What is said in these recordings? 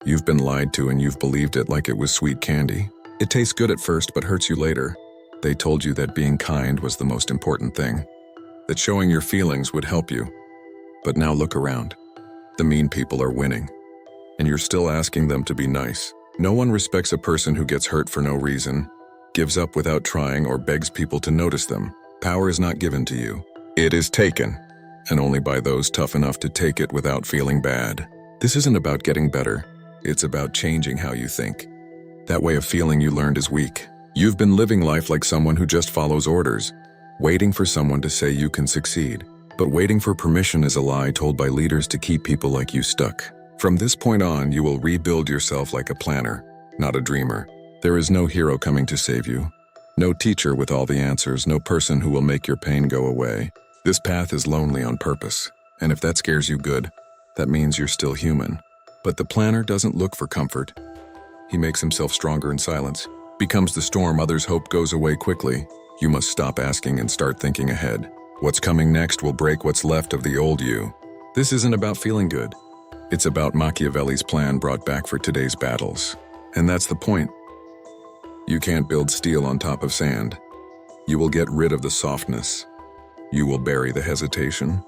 You've been lied to and you've believed it like it was sweet candy. It tastes good at first but hurts you later. They told you that being kind was the most important thing, that showing your feelings would help you. But now look around. The mean people are winning, and you're still asking them to be nice. No one respects a person who gets hurt for no reason, gives up without trying, or begs people to notice them. Power is not given to you. It is taken, and only by those tough enough to take it without feeling bad. This isn't about getting better. It's about changing how you think. That way of feeling you learned is weak. You've been living life like someone who just follows orders, waiting for someone to say you can succeed. But waiting for permission is a lie told by leaders to keep people like you stuck. From this point on, you will rebuild yourself like a planner, not a dreamer. There is no hero coming to save you. No teacher with all the answers, no person who will make your pain go away. This path is lonely on purpose, and if that scares you, good. That means you're still human. But the planner doesn't look for comfort. He makes himself stronger in silence, becomes the storm others hope goes away quickly. You must stop asking and start thinking ahead. What's coming next will break what's left of the old you. This isn't about feeling good. It's about Machiavelli's plan brought back for today's battles. And that's the point. You can't build steel on top of sand. You will get rid of the softness. You will bury the hesitation.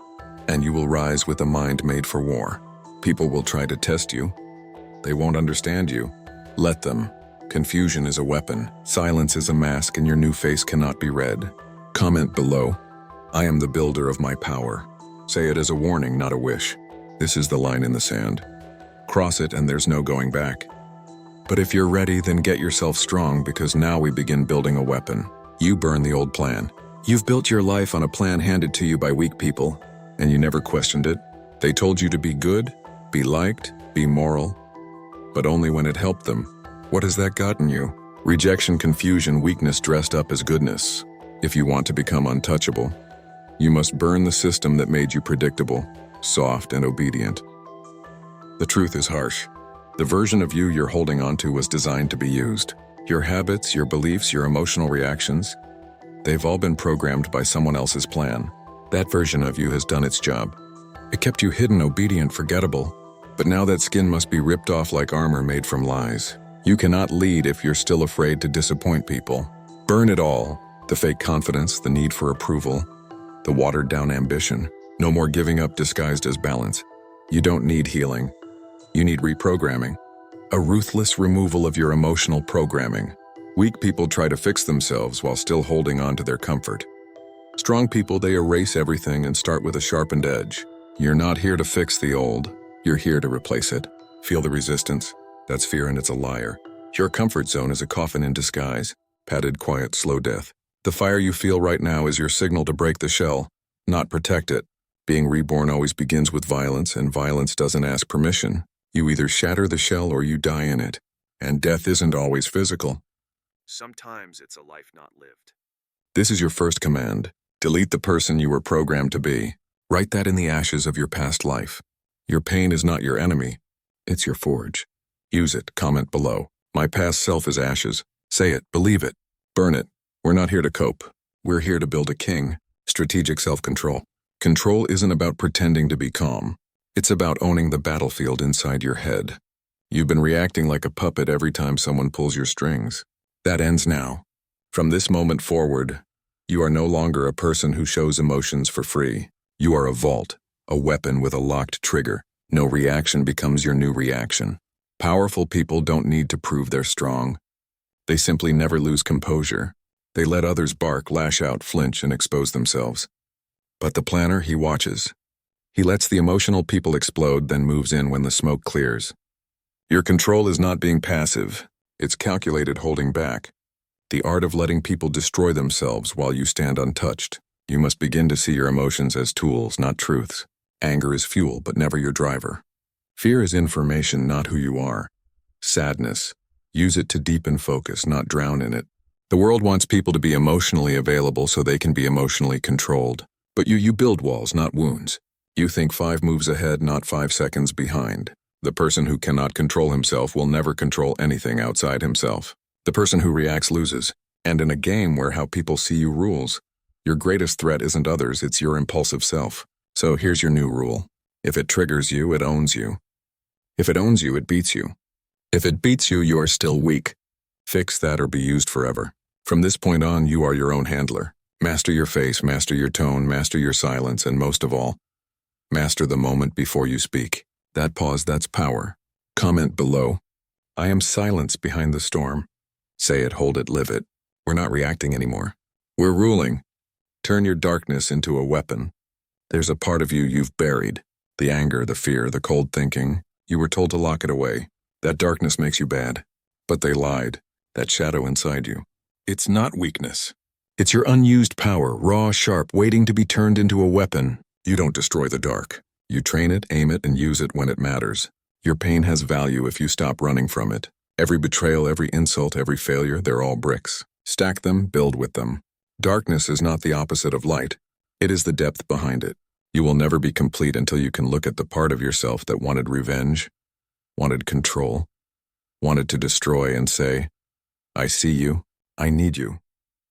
And you will rise with a mind made for war. People will try to test you. They won't understand you. Let them. Confusion is a weapon. Silence is a mask, and your new face cannot be read. Comment below. I am the builder of my power. Say it as a warning, not a wish. This is the line in the sand. Cross it and there's no going back. But if you're ready, then get yourself strong, because now we begin building a weapon. You burn the old plan. You've built your life on a plan handed to you by weak people, and you never questioned it. They told you to be good, be liked, be moral, but only when it helped them. What has that gotten you? Rejection, confusion, weakness dressed up as goodness. If you want to become untouchable, you must burn the system that made you predictable, soft, and obedient. The truth is harsh. The version of you you're holding onto was designed to be used. Your habits, your beliefs, your emotional reactions, they've all been programmed by someone else's plan. That version of you has done its job. It kept you hidden, obedient, forgettable. But now that skin must be ripped off like armor made from lies. You cannot lead if you're still afraid to disappoint people. Burn it all. The fake confidence, the need for approval, the watered-down ambition. No more giving up disguised as balance. You don't need healing. You need reprogramming. A ruthless removal of your emotional programming. Weak people try to fix themselves while still holding on to their comfort. Strong people, they erase everything and start with a sharpened edge. You're not here to fix the old. You're here to replace it. Feel the resistance? That's fear, and it's a liar. Your comfort zone is a coffin in disguise. Padded, quiet, slow death. The fire you feel right now is your signal to break the shell, not protect it. Being reborn always begins with violence, and violence doesn't ask permission. You either shatter the shell or you die in it. And death isn't always physical. Sometimes it's a life not lived. This is your first command. Delete the person you were programmed to be. Write that in the ashes of your past life. Your pain is not your enemy. It's your forge. Use it. Comment below. My past self is ashes. Say it. Believe it. Burn it. We're not here to cope. We're here to build a king. Strategic self-control. Control isn't about pretending to be calm. It's about owning the battlefield inside your head. You've been reacting like a puppet every time someone pulls your strings. That ends now. From this moment forward, you are no longer a person who shows emotions for free. You are a vault, a weapon with a locked trigger. No reaction becomes your new reaction. Powerful people don't need to prove they're strong. They simply never lose composure. They let others bark, lash out, flinch, and expose themselves. But the planner, he watches. He lets the emotional people explode, then moves in when the smoke clears. Your control is not being passive. It's calculated holding back. The art of letting people destroy themselves while you stand untouched. You must begin to see your emotions as tools, not truths. Anger is fuel, but never your driver. Fear is information, not who you are. Sadness. Use it to deepen focus, not drown in it. The world wants people to be emotionally available so they can be emotionally controlled. But you build walls, not wounds. You think 5 moves ahead, not 5 seconds behind. The person who cannot control himself will never control anything outside himself. The person who reacts loses. And in a game where how people see you rules, your greatest threat isn't others, it's your impulsive self. So here's your new rule. If it triggers you, it owns you. If it owns you, it beats you. If it beats you, you are still weak. Fix that or be used forever. From this point on, you are your own handler. Master your face, master your tone, master your silence, and most of all, master the moment before you speak. That pause, that's power. Comment below. I am silence behind the storm. Say it, hold it, live it. We're not reacting anymore. We're ruling. Turn your darkness into a weapon. There's a part of you you've buried. The anger, the fear, the cold thinking. You were told to lock it away. That darkness makes you bad. But they lied. That shadow inside you. It's not weakness. It's your unused power, raw, sharp, waiting to be turned into a weapon. You don't destroy the dark. You train it, aim it, and use it when it matters. Your pain has value if you stop running from it. Every betrayal, every insult, every failure, they're all bricks. Stack them, build with them. Darkness is not the opposite of light. It is the depth behind it. You will never be complete until you can look at the part of yourself that wanted revenge, wanted control, wanted to destroy and say, I see you, I need you.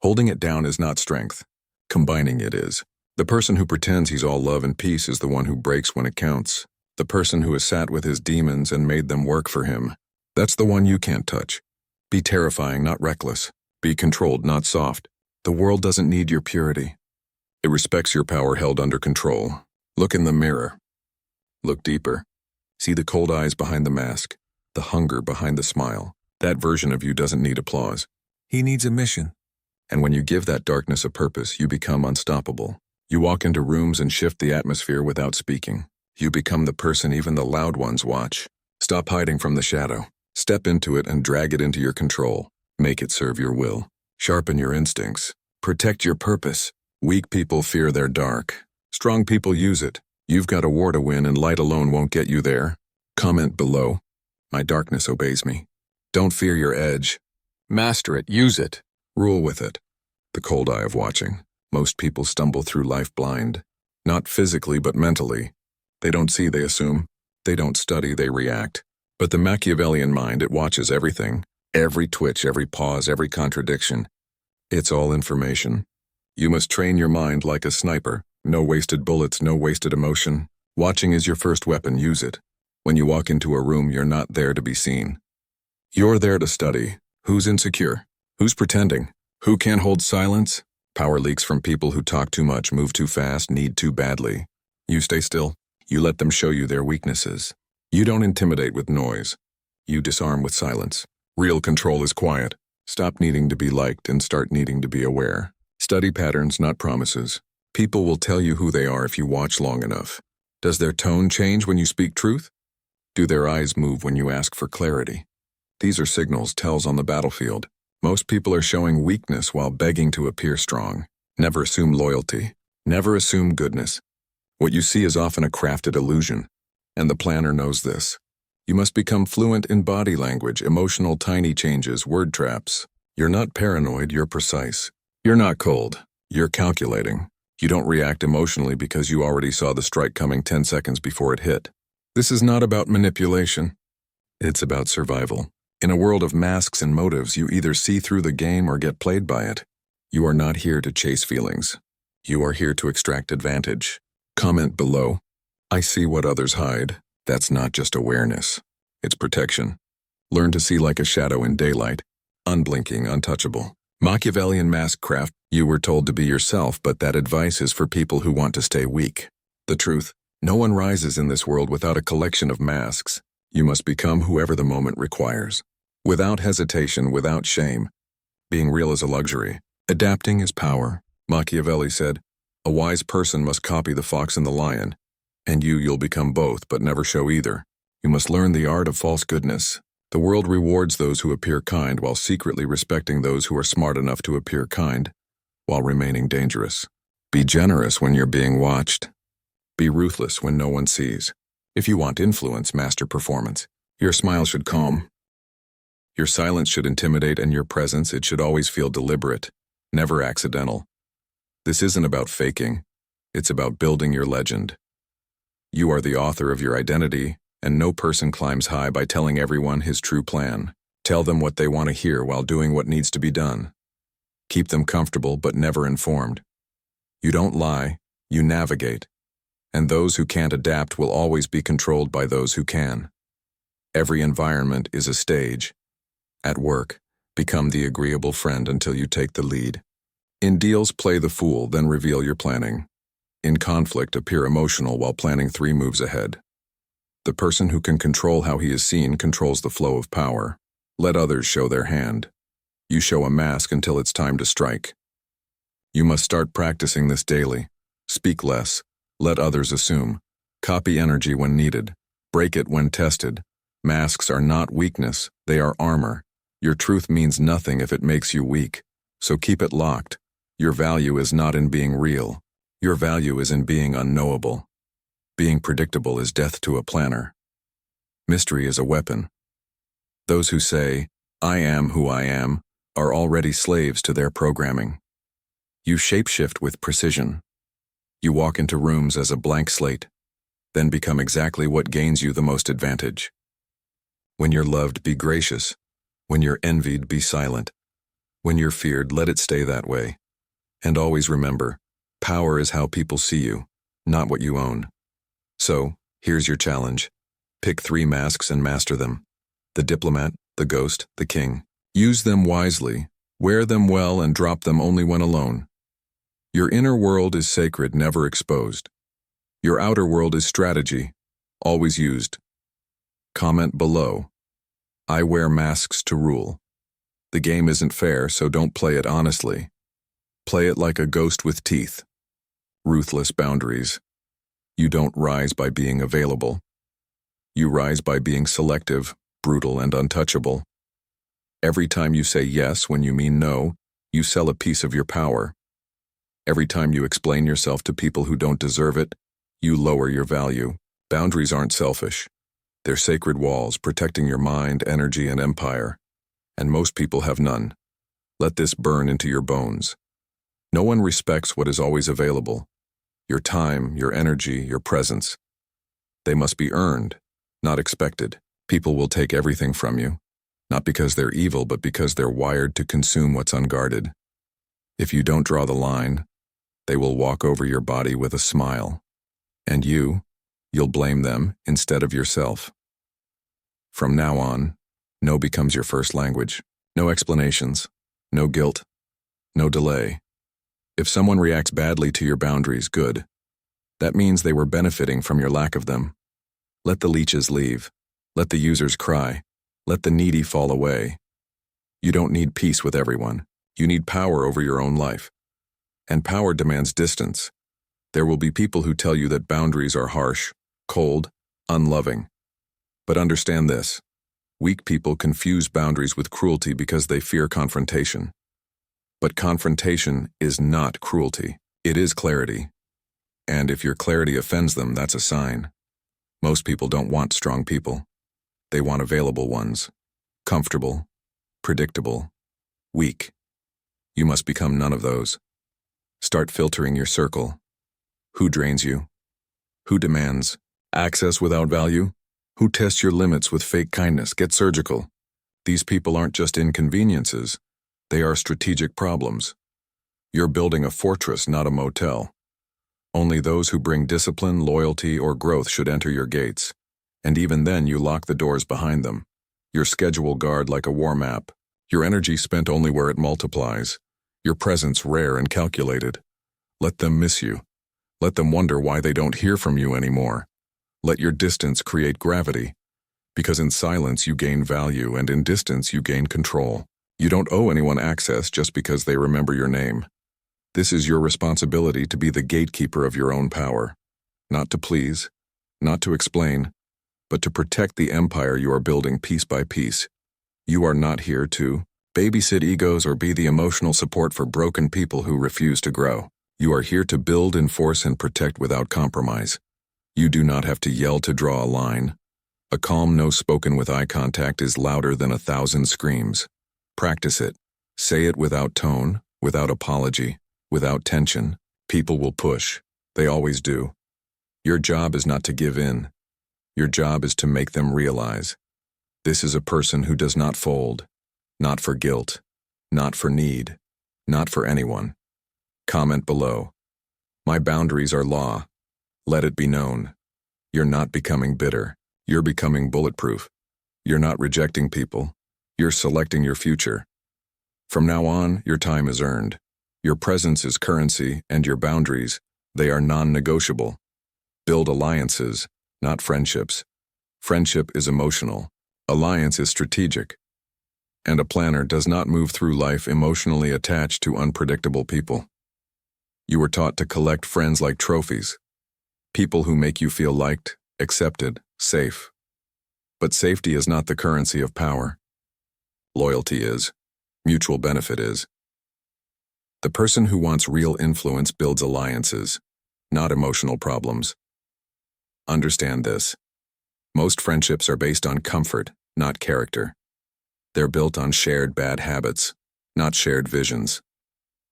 Holding it down is not strength. Combining it is. The person who pretends he's all love and peace is the one who breaks when it counts. The person who has sat with his demons and made them work for him. That's the one you can't touch. Be terrifying, not reckless. Be controlled, not soft. The world doesn't need your purity. It respects your power held under control. Look in the mirror. Look deeper. See the cold eyes behind the mask, the hunger behind the smile. That version of you doesn't need applause. He needs a mission. And when you give that darkness a purpose, you become unstoppable. You walk into rooms and shift the atmosphere without speaking. You become the person even the loud ones watch. Stop hiding from the shadow. Step into it and drag it into your control. Make it serve your will. Sharpen your instincts. Protect your purpose. Weak people fear their dark. Strong people use it. You've got a war to win and light alone won't get you there. Comment below. My darkness obeys me. Don't fear your edge. Master it, use it. Rule with it. The cold eye of watching. Most people stumble through life blind. Not physically, but mentally. They don't see, they assume. They don't study, they react. But the Machiavellian mind, it watches everything. Every twitch, every pause, every contradiction. It's all information. You must train your mind like a sniper. No wasted bullets, no wasted emotion. Watching is your first weapon, use it. When you walk into a room, you're not there to be seen. You're there to study. Who's insecure? Who's pretending? Who can't hold silence? Power leaks from people who talk too much, move too fast, need too badly. You stay still. You let them show you their weaknesses. You don't intimidate with noise. You disarm with silence. Real control is quiet. Stop needing to be liked and start needing to be aware. Study patterns, not promises. People will tell you who they are if you watch long enough. Does their tone change when you speak truth? Do their eyes move when you ask for clarity? These are signals, tells on the battlefield. Most people are showing weakness while begging to appear strong. Never assume loyalty. Never assume goodness. What you see is often a crafted illusion, and the planner knows this. You must become fluent in body language, emotional tiny changes, word traps. You're not paranoid, you're precise. You're not cold, you're calculating. You don't react emotionally because you already saw the strike coming 10 seconds before it hit. This is not about manipulation. It's about survival. In a world of masks and motives, you either see through the game or get played by it. You are not here to chase feelings. You are here to extract advantage. Comment below. I see what others hide. That's not just awareness. It's protection. Learn to see like a shadow in daylight. Unblinking, untouchable. Machiavellian maskcraft. You were told to be yourself, but that advice is for people who want to stay weak. The truth. No one rises in this world without a collection of masks. You must become whoever the moment requires. Without hesitation, without shame. Being real is a luxury. Adapting is power. Machiavelli said, a wise person must copy the fox and the lion. And you'll become both, but never show either. You must learn the art of false goodness. The world rewards those who appear kind while secretly respecting those who are smart enough to appear kind, while remaining dangerous. Be generous when you're being watched. Be ruthless when no one sees. If you want influence, master performance. Your smile should calm. Your silence should intimidate, and your presence, it should always feel deliberate, never accidental. This isn't about faking. It's about building your legend. You are the author of your identity, and no person climbs high by telling everyone his true plan. Tell them what they want to hear while doing what needs to be done. Keep them comfortable but never informed. You don't lie, you navigate. And those who can't adapt will always be controlled by those who can. Every environment is a stage. At work, become the agreeable friend until you take the lead. In deals, play the fool, then reveal your planning. In conflict, appear emotional while planning 3 moves ahead. The person who can control how he is seen controls the flow of power. Let others show their hand. You show a mask until it's time to strike. You must start practicing this daily. Speak less. Let others assume. Copy energy when needed. Break it when tested. Masks are not weakness, they are armor. Your truth means nothing if it makes you weak, so keep it locked. Your value is not in being real. Your value is in being unknowable. Being predictable is death to a planner. Mystery is a weapon. Those who say, "I am who I am," are already slaves to their programming. You shapeshift with precision. You walk into rooms as a blank slate, then become exactly what gains you the most advantage. When you're loved, be gracious. When you're envied, be silent. When you're feared, let it stay that way. And always remember, power is how people see you, not what you own. So, here's your challenge. Pick 3 masks and master them. The diplomat, the ghost, the king. Use them wisely, wear them well, and drop them only when alone. Your inner world is sacred, never exposed. Your outer world is strategy, always used. Comment below. I wear masks to rule. The game isn't fair, so don't play it honestly. Play it like a ghost with teeth. Ruthless boundaries. You don't rise by being available. You rise by being selective, brutal, and untouchable. Every time you say yes when you mean no, you sell a piece of your power. Every time you explain yourself to people who don't deserve it, you lower your value. Boundaries aren't selfish. They're sacred walls protecting your mind, energy, and empire. And most people have none. Let this burn into your bones. No one respects what is always available. Your time, your energy, your presence. They must be earned, not expected. People will take everything from you, not because they're evil, but because they're wired to consume what's unguarded. If you don't draw the line, they will walk over your body with a smile. And you'll blame them instead of yourself. From now on, no becomes your first language. No explanations, no guilt, no delay. If someone reacts badly to your boundaries, good. That means they were benefiting from your lack of them. Let the leeches leave. Let the users cry. Let the needy fall away. You don't need peace with everyone. You need power over your own life. And power demands distance. There will be people who tell you that boundaries are harsh, cold, unloving. But understand this. Weak people confuse boundaries with cruelty because they fear confrontation. But confrontation is not cruelty. It is clarity. And if your clarity offends them, that's a sign. Most people don't want strong people. They want available ones. Comfortable, predictable, weak. You must become none of those. Start filtering your circle. Who drains you? Who demands access without value? Who tests your limits with fake kindness? Get surgical. These people aren't just inconveniences. They are strategic problems. You're building a fortress, not a motel. Only those who bring discipline, loyalty, or growth should enter your gates. And even then, you lock the doors behind them. Your schedule guard like a war map. Your energy spent only where it multiplies. Your presence rare and calculated. Let them miss you. Let them wonder why they don't hear from you anymore. Let your distance create gravity. Because in silence you gain value, and in distance you gain control. You don't owe anyone access just because they remember your name. This is your responsibility to be the gatekeeper of your own power. Not to please, not to explain, but to protect the empire you are building piece by piece. You are not here to babysit egos or be the emotional support for broken people who refuse to grow. You are here to build, enforce, and protect without compromise. You do not have to yell to draw a line. A calm no spoken with eye contact is louder than 1,000 screams. Practice it. Say it without tone, without apology, without tension. People will push. They always do. Your job is not to give in. Your job is to make them realize. This is a person who does not fold. Not for guilt. Not for need. Not for anyone. Comment below. My boundaries are law. Let it be known. You're not becoming bitter. You're becoming bulletproof. You're not rejecting people. You're selecting your future. From now on, your time is earned. Your presence is currency, and your boundaries, they are non-negotiable. Build alliances, not friendships. Friendship is emotional. Alliance is strategic. And a planner does not move through life emotionally attached to unpredictable people. You were taught to collect friends like trophies. People who make you feel liked, accepted, safe. But safety is not the currency of power. Loyalty is. Mutual benefit is. The person who wants real influence builds alliances, not emotional problems. Understand this. Most friendships are based on comfort, not character. They're built on shared bad habits, not shared visions.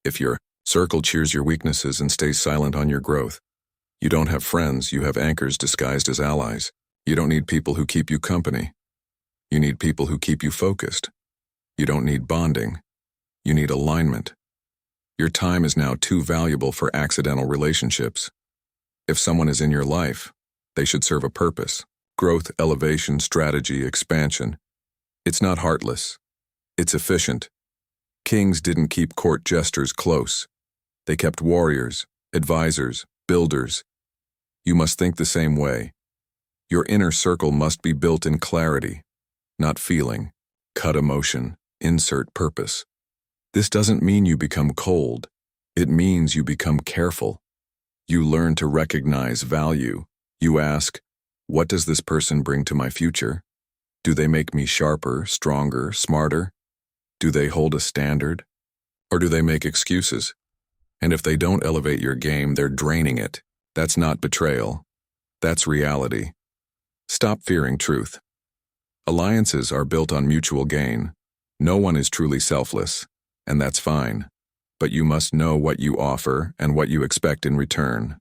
If your circle cheers your weaknesses and stays silent on your growth, you don't have friends, you have anchors disguised as allies. You don't need people who keep you company. You need people who keep you focused. You don't need bonding. You need alignment. Your time is now too valuable for accidental relationships. If someone is in your life, they should serve a purpose. Growth, elevation, strategy, expansion. It's not heartless. It's efficient. Kings didn't keep court jesters close. They kept warriors, advisors, builders. You must think the same way. Your inner circle must be built in clarity, not feeling. Cut emotion, insert purpose. This doesn't mean you become cold. It means you become careful. You learn to recognize value. You ask, what does this person bring to my future? Do they make me sharper, stronger, smarter? Do they hold a standard? Or do they make excuses? And if they don't elevate your game, they're draining it. That's not betrayal. That's reality. Stop fearing truth. Alliances are built on mutual gain. No one is truly selfless, and that's fine. But you must know what you offer and what you expect in return.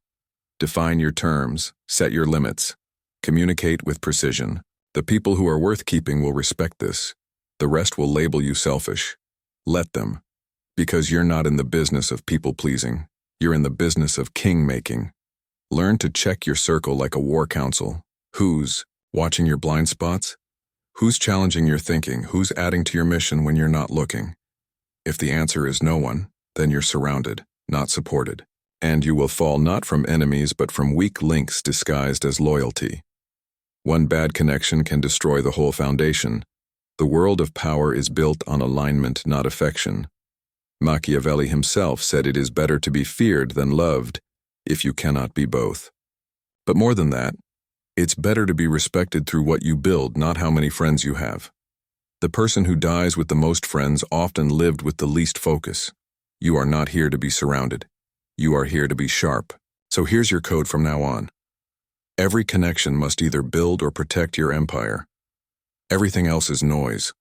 Define your terms, set your limits, communicate with precision. The people who are worth keeping will respect this. The rest will label you selfish. Let them. Because you're not in the business of people-pleasing. You're in the business of king-making. Learn to check your circle like a war council. Who's watching your blind spots? Who's challenging your thinking? Who's adding to your mission when you're not looking? If the answer is no one, then you're surrounded, not supported. And you will fall not from enemies but from weak links disguised as loyalty. One bad connection can destroy the whole foundation. The world of power is built on alignment, not affection. Machiavelli himself said it is better to be feared than loved, if you cannot be both. But more than that, it's better to be respected through what you build, not how many friends you have. The person who dies with the most friends often lived with the least focus. You are not here to be surrounded. You are here to be sharp. So here's your code from now on. Every connection must either build or protect your empire. Everything else is noise.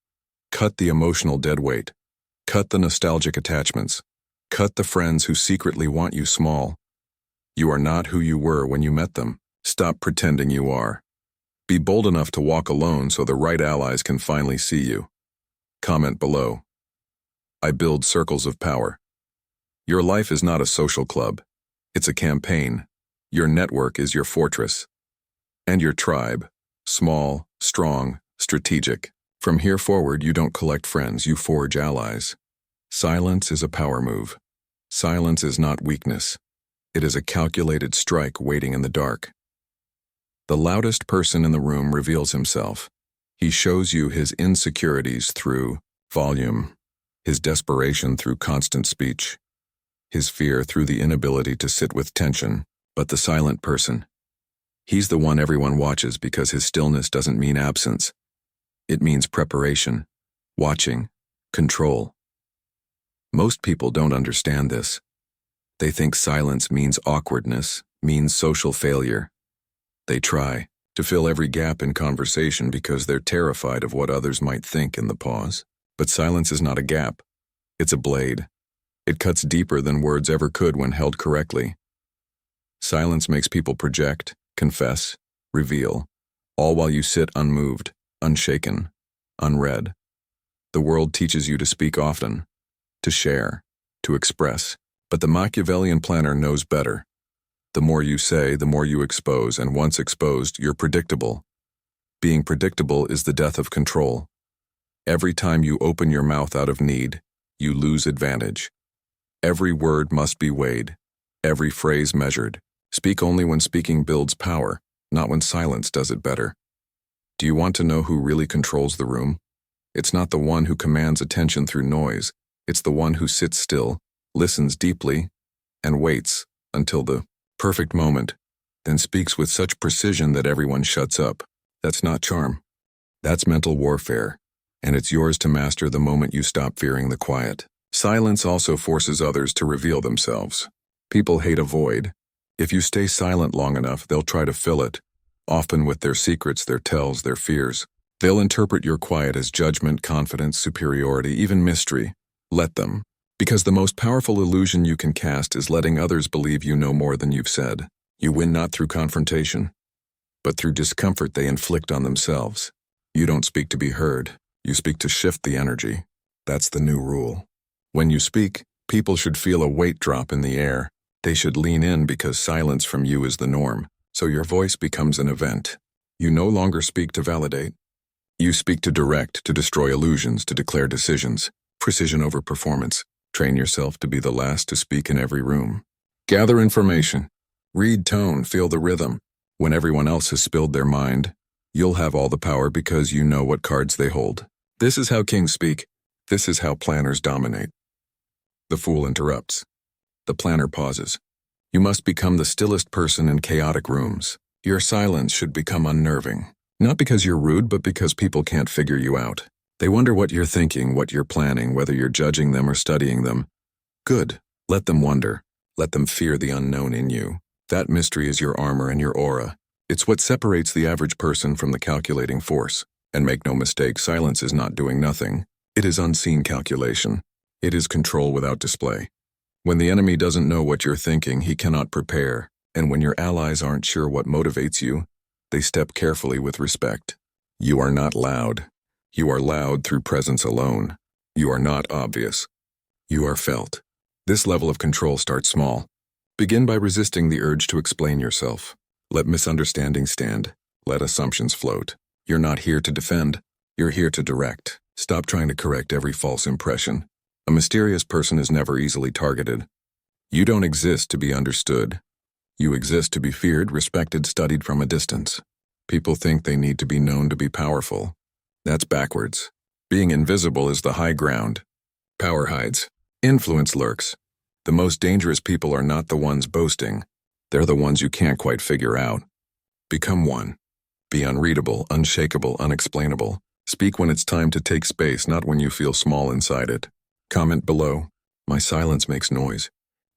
Cut the emotional deadweight. Cut the nostalgic attachments. Cut the friends who secretly want you small. You are not who you were when you met them. Stop pretending you are. Be bold enough to walk alone so the right allies can finally see you. Comment below. I build circles of power. Your life is not a social club. It's a campaign. Your network is your fortress. And your tribe. Small, strong, strategic. From here forward, you don't collect friends, you forge allies. Silence is a power move. Silence is not weakness. It is a calculated strike waiting in the dark. The loudest person in the room reveals himself. He shows you his insecurities through volume, his desperation through constant speech, his fear through the inability to sit with tension. But the silent person, he's the one everyone watches because his stillness doesn't mean absence. It means preparation, watching, control. Most people don't understand this. They think silence means awkwardness, means social failure. They try to fill every gap in conversation because they're terrified of what others might think in the pause. But silence is not a gap. It's a blade. It cuts deeper than words ever could when held correctly. Silence makes people project, confess, reveal, all while you sit unmoved, unshaken, unread. The world teaches you to speak often, to share, to express, but the Machiavellian planner knows better. The more you say, the more you expose, and once exposed, you're predictable. Being predictable is the death of control. Every time you open your mouth out of need, you lose advantage. Every word must be weighed, every phrase measured. Speak only when speaking builds power, not when silence does it better. Do you want to know who really controls the room? It's not the one who commands attention through noise. It's the one who sits still, listens deeply, and waits until the perfect moment, then speaks with such precision that everyone shuts up. That's not charm. That's mental warfare, and it's yours to master the moment you stop fearing the quiet. Silence also forces others to reveal themselves. People hate a void. If you stay silent long enough, they'll try to fill it, often with their secrets, their tells, their fears. They'll interpret your quiet as judgment, confidence, superiority, even mystery. Let them. Because the most powerful illusion you can cast is letting others believe you know more than you've said. You win not through confrontation, but through discomfort they inflict on themselves. You don't speak to be heard. You speak to shift the energy. That's the new rule. When you speak, people should feel a weight drop in the air. They should lean in because silence from you is the norm. So your voice becomes an event. You no longer speak to validate. You speak to direct, to destroy illusions, to declare decisions. Precision over performance. Train yourself to be the last to speak in every room. Gather information. Read tone, feel the rhythm. When everyone else has spilled their mind, you'll have all the power because you know what cards they hold. This is how kings speak. This is how planners dominate. The fool interrupts. The planner pauses. You must become the stillest person in chaotic rooms. Your silence should become unnerving. Not because you're rude, but because people can't figure you out. They wonder what you're thinking, what you're planning, whether you're judging them or studying them. Good. Let them wonder. Let them fear the unknown in you. That mystery is your armor and your aura. It's what separates the average person from the calculating force. And make no mistake, silence is not doing nothing. It is unseen calculation. It is control without display. When the enemy doesn't know what you're thinking, he cannot prepare. And when your allies aren't sure what motivates you, they step carefully with respect. You are not loud. You are loud through presence alone. You are not obvious. You are felt. This level of control starts small. Begin by resisting the urge to explain yourself. Let misunderstandings stand. Let assumptions float. You're not here to defend. You're here to direct. Stop trying to correct every false impression. A mysterious person is never easily targeted. You don't exist to be understood. You exist to be feared, respected, studied from a distance. People think they need to be known to be powerful. That's backwards. Being invisible is the high ground. Power hides. Influence lurks. The most dangerous people are not the ones boasting. They're the ones you can't quite figure out. Become one. Be unreadable, unshakable, unexplainable. Speak when it's time to take space, not when you feel small inside it. Comment below. My silence makes noise.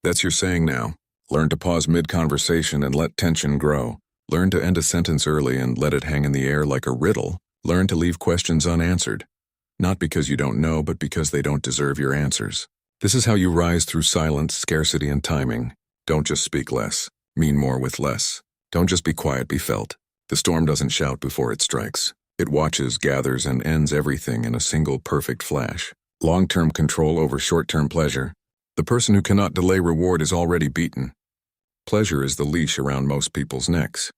That's your saying now. Learn to pause mid-conversation and let tension grow. Learn to end a sentence early and let it hang in the air like a riddle. Learn to leave questions unanswered. Not because you don't know, but because they don't deserve your answers. This is how you rise through silence, scarcity, and timing. Don't just speak less. Mean more with less. Don't just be quiet, be felt. The storm doesn't shout before it strikes. It watches, gathers, and ends everything in a single perfect flash. Long-term control over short-term pleasure. The person who cannot delay reward is already beaten. Pleasure is the leash around most people's necks.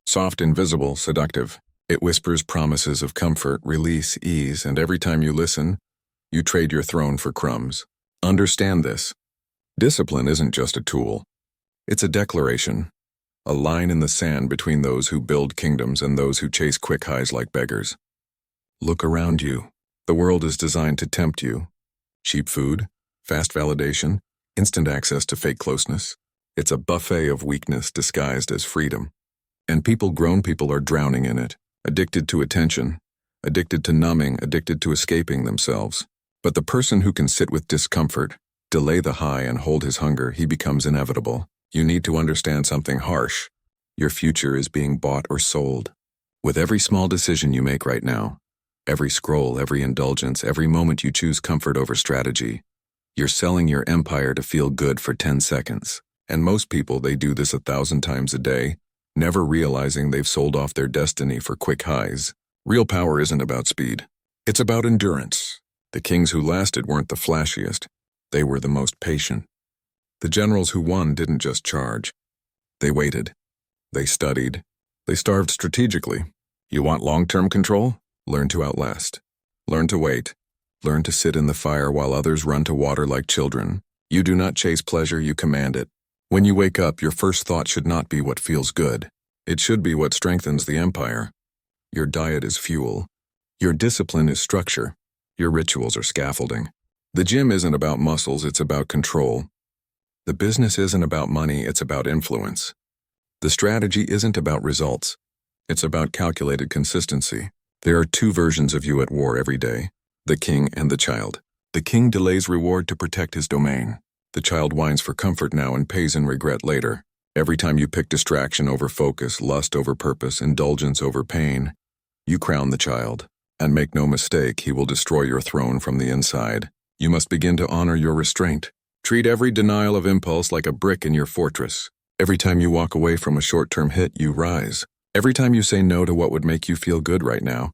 Soft, invisible, seductive. It whispers promises of comfort, release, ease, and every time you listen, you trade your throne for crumbs. Understand this. Discipline isn't just a tool. It's a declaration. A line in the sand between those who build kingdoms and those who chase quick highs like beggars. Look around you. The world is designed to tempt you. Cheap food, fast validation, instant access to fake closeness. It's a buffet of weakness disguised as freedom. And grown people are drowning in it, addicted to attention, addicted to numbing, addicted to escaping themselves. But the person who can sit with discomfort, delay the high and hold his hunger, he becomes inevitable. You need to understand something harsh. Your future is being bought or sold. With every small decision you make right now, every scroll, every indulgence, every moment you choose comfort over strategy, you're selling your empire to feel good for 10 seconds. And most people, they do this 1,000 times a day, never realizing they've sold off their destiny for quick highs. Real power isn't about speed. It's about endurance. The kings who lasted weren't the flashiest. They were the most patient. The generals who won didn't just charge. They waited. They studied. They starved strategically. You want long-term control? Learn to outlast. Learn to wait. Learn to sit in the fire while others run to water like children. You do not chase pleasure, you command it. When you wake up, your first thought should not be what feels good. It should be what strengthens the empire. Your diet is fuel. Your discipline is structure. Your rituals are scaffolding. The gym isn't about muscles, it's about control. The business isn't about money, it's about influence. The strategy isn't about results. It's about calculated consistency. There are two versions of you at war every day, the king and the child. The king delays reward to protect his domain. The child whines for comfort now and pays in regret later. Every time you pick distraction over focus, lust over purpose, indulgence over pain, you crown the child. And make no mistake, he will destroy your throne from the inside. You must begin to honor your restraint. Treat every denial of impulse like a brick in your fortress. Every time you walk away from a short-term hit, you rise. Every time you say no to what would make you feel good right now,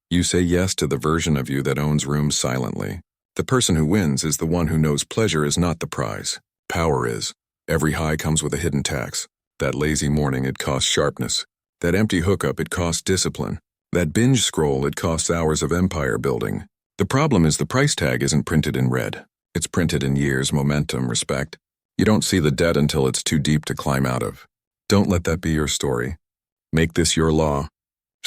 you say yes to the version of you that owns rooms silently. The person who wins is the one who knows pleasure is not the prize. Power is. Every high comes with a hidden tax. That lazy morning, it costs sharpness. That empty hookup, it costs discipline. That binge scroll, it costs hours of empire building. The problem is the price tag isn't printed in red. It's printed in years, momentum, respect. You don't see the debt until it's too deep to climb out of. Don't let that be your story. Make this your law.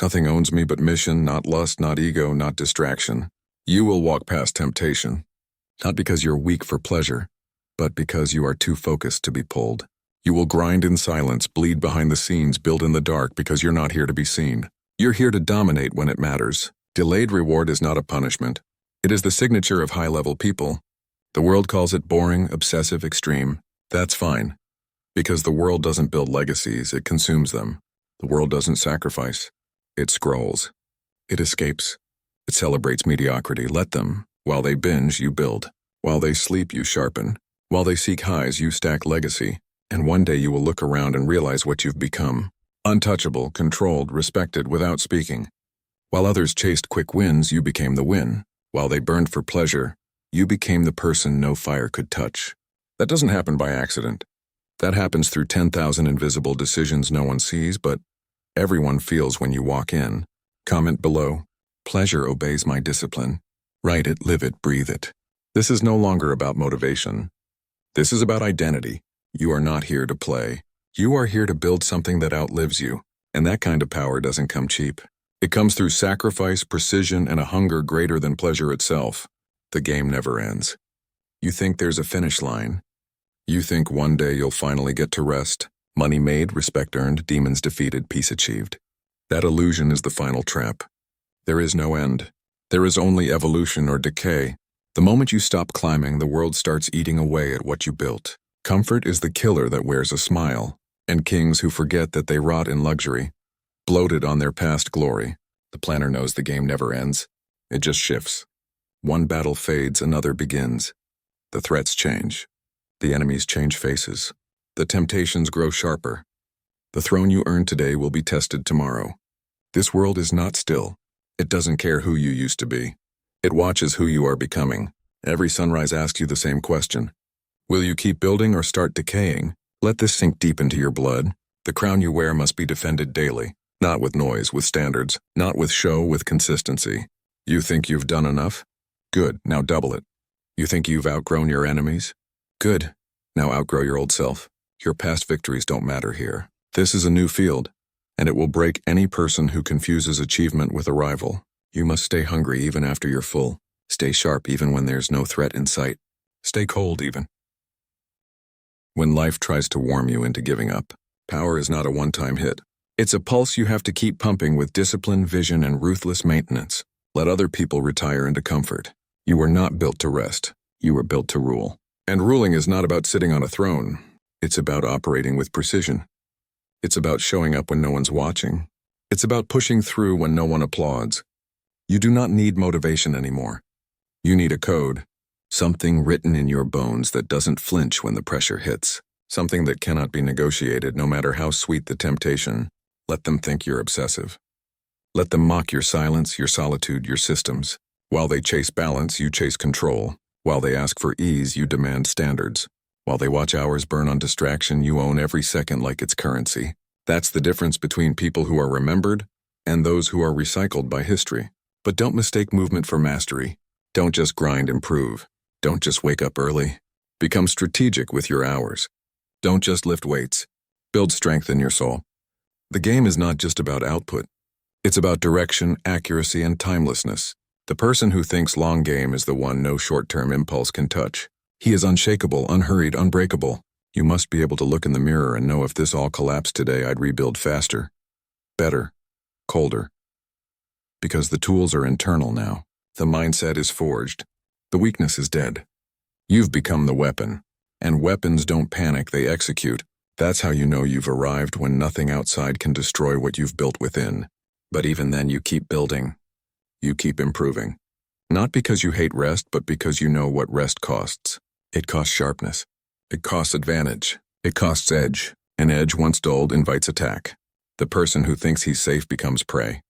Nothing owns me but mission, not lust, not ego, not distraction. You will walk past temptation, not because you're weak for pleasure, but because you are too focused to be pulled. You will grind in silence, bleed behind the scenes, build in the dark because you're not here to be seen. You're here to dominate when it matters. Delayed reward is not a punishment. It is the signature of high-level people. The world calls it boring, obsessive, extreme. That's fine, because the world doesn't build legacies, it consumes them. The world doesn't sacrifice. It scrolls. It escapes. It celebrates mediocrity. Let them. While they binge, you build. While they sleep, you sharpen. While they seek highs, you stack legacy. And one day you will look around and realize what you've become. Untouchable, controlled, respected without speaking. While others chased quick wins, you became the win. While they burned for pleasure, you became the person no fire could touch. That doesn't happen by accident. That happens through 10,000 invisible decisions no one sees, but everyone feels when you walk in. Comment below. Pleasure obeys my discipline. Write it, live it, breathe it. This is no longer about motivation. This is about identity. You are not here to play. You are here to build something that outlives you, and that kind of power doesn't come cheap. It comes through sacrifice, precision, and a hunger greater than pleasure itself. The game never ends. You think there's a finish line. You think one day you'll finally get to rest. Money made, respect earned, demons defeated, peace achieved. That illusion is the final trap. There is no end. There is only evolution or decay. The moment you stop climbing, the world starts eating away at what you built. Comfort is the killer that wears a smile, and kings who forget that they rot in luxury, bloated on their past glory. The planner knows the game never ends. It just shifts. One battle fades, another begins. The threats change. The enemies change faces. The temptations grow sharper. The throne you earn today will be tested tomorrow. This world is not still. It doesn't care who you used to be. It watches who you are becoming. Every sunrise asks you the same question. Will you keep building or start decaying? Let this sink deep into your blood. The crown you wear must be defended daily. Not with noise, with standards. Not with show, with consistency. You think you've done enough? Good, now double it. You think you've outgrown your enemies? Good, now outgrow your old self. Your past victories don't matter here. This is a new field, and it will break any person who confuses achievement with arrival. You must stay hungry even after you're full. Stay sharp even when there's no threat in sight. Stay cold even when life tries to warm you into giving up. Power is not a one-time hit. It's a pulse you have to keep pumping with discipline, vision, and ruthless maintenance. Let other people retire into comfort. You were not built to rest. You were built to rule. And ruling is not about sitting on a throne. It's about operating with precision. It's about showing up when no one's watching. It's about pushing through when no one applauds. You do not need motivation anymore. You need a code. Something written in your bones that doesn't flinch when the pressure hits. Something that cannot be negotiated no matter how sweet the temptation. Let them think you're obsessive. Let them mock your silence, your solitude, your systems. While they chase balance, you chase control. While they ask for ease, you demand standards. While they watch hours burn on distraction, you own every second like it's currency. That's the difference between people who are remembered and those who are recycled by history. But don't mistake movement for mastery. Don't just grind, improve. Don't just wake up early. Become strategic with your hours. Don't just lift weights. Build strength in your soul. The game is not just about output. It's about direction, accuracy, and timelessness. The person who thinks long game is the one no short-term impulse can touch. He is unshakable, unhurried, unbreakable. You must be able to look in the mirror and know if this all collapsed today, I'd rebuild faster, better, colder. Because the tools are internal now. The mindset is forged. The weakness is dead. You've become the weapon. And weapons don't panic, they execute. That's how you know you've arrived, when nothing outside can destroy what you've built within. But even then, you keep building. You keep improving. Not because you hate rest, but because you know what rest costs. It costs sharpness. It costs advantage. It costs edge. An edge once dulled invites attack. The person who thinks he's safe becomes prey.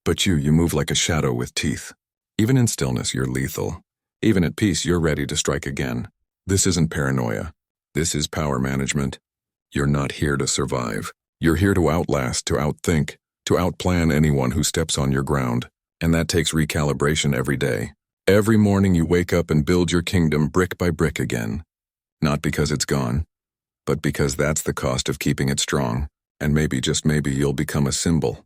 But you move like a shadow with teeth. Even in stillness, you're lethal. Even at peace, you're ready to strike again. This isn't paranoia. This is power management. You're not here to survive. You're here to outlast, to outthink, to outplan anyone who steps on your ground. And that takes recalibration every day. Every morning you wake up and build your kingdom brick by brick again. Not because it's gone, but because that's the cost of keeping it strong. And maybe, just maybe, you'll become a symbol.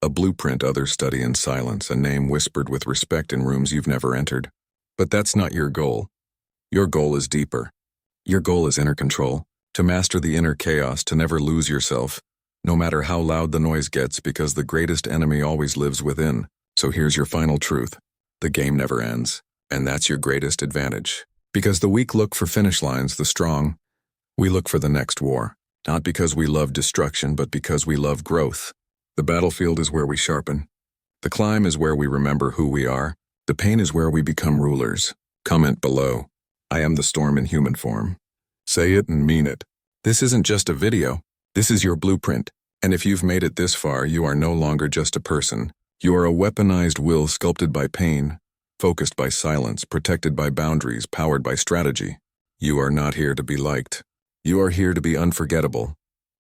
A blueprint others study in silence, a name whispered with respect in rooms you've never entered. But that's not your goal. Your goal is deeper. Your goal is inner control, to master the inner chaos, to never lose yourself, no matter how loud the noise gets, because the greatest enemy always lives within. So here's your final truth. The game never ends, and that's your greatest advantage. Because the weak look for finish lines, the strong, we look for the next war. Not because we love destruction, but because we love growth. The battlefield is where we sharpen. The climb is where we remember who we are. The pain is where we become rulers. Comment below. I am the storm in human form. Say it and mean it. This isn't just a video. This is your blueprint. And if you've made it this far, you are no longer just a person. You are a weaponized will sculpted by pain, focused by silence, protected by boundaries, powered by strategy. You are not here to be liked. You are here to be unforgettable.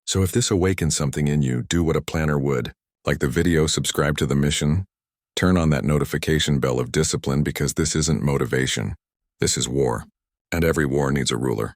So if this awakens something in you, do what a planner would. Like the video, subscribe to the mission. Turn on that notification bell of discipline, because this isn't motivation. This is war. And every war needs a ruler.